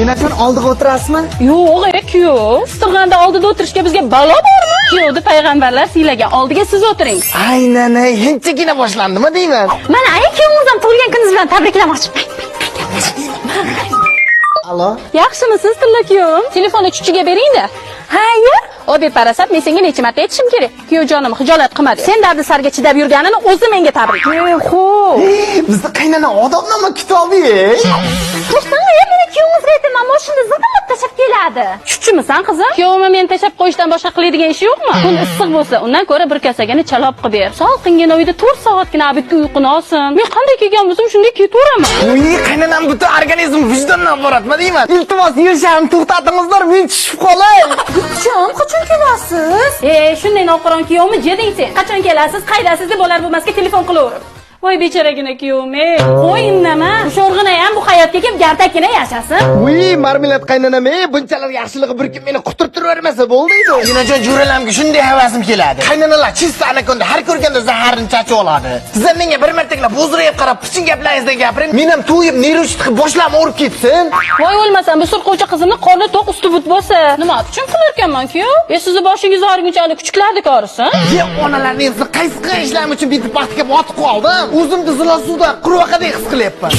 Yenachon oldiga o'tirasizmi? Yo'q, kuyov. Istirg'anda oldida o'tirishga bizga balo bormi? Kuyovni payg'ambarlar siylagan. Oldiga siz o'tiring. Aynan, hinchagina boshlandimi deyman. Mana kuyovimiz ham tug'ilgan kuningiz bilan tabriklamoqchi. Alo. Yaxshimisiz, tilla kuyovim? Telefonni chuchiga bering-da. Ha-ya. Obib parasab, men senga necha marta aytishim kerak. Kuyovjonim hijolat qilmadi. Sen dardi sarga chidab yurganini o'zi menga tabrik. Xo'p. Bizni qaynana odobnoma kitobi. To'xtang, meni kuyovimiz aytdim, mashina zidillab tashab keladi. Chuchimisan, qizim? Kuyovimni meni tashab qo'yishdan boshqa qiladigan ishi yo'qmi? Kun issiq bo'lsa, undan ko'ra bir kasagani chalob qilib ber. Salqingina uyda 4 soatgina abidga uyquni olsin. Men qanday kelgan bo'lsam, shunday ketaveraman. Uy, qaynanam butun organizm vijdondan iboratmi deyman. Iltimos, yurishimni to'xtatingizlar, men tushib qolay. Qachon kelasiz? Shunday navqiron kuyovmi jeding sen? Qachon kelasiz, qaydasiz deb bo'lar bo'lmasga telefon qilaverib. Voy bechoragina kuyovim, qo'y indama. Sho'rg'ina ham bu hayotga kelib gardakina yashasin. Uy, marmelat qaynanam, bunchalar yaxshiligi bir kun meni quturtiravermasa bo'ldi-ku. Yenachon juralamga shunday havasim keladi. Qaynanalar chista anakonda har ko'rganda zaharni chachib oladi. Sizlar menga bir martaklab bo'zrayib qarab, pichin gaplaringizdan gapiring. Men ham to'yib, neyrochit qilib boshlamni urib ketsin. Voy o'lmasam, bu surquvchi qizimni qorni to'q, usti but bo'lsa, nima uchun qilarkanman kuyov? Sizni boshingiz og'rigunchalik kuchuklarni ko'rsin. Onalarning izi qaysi qilgan ishlarim uchun bitib baxtga botib qoldim. O'zimni zilos suvda qurvaqadek his qilyapman.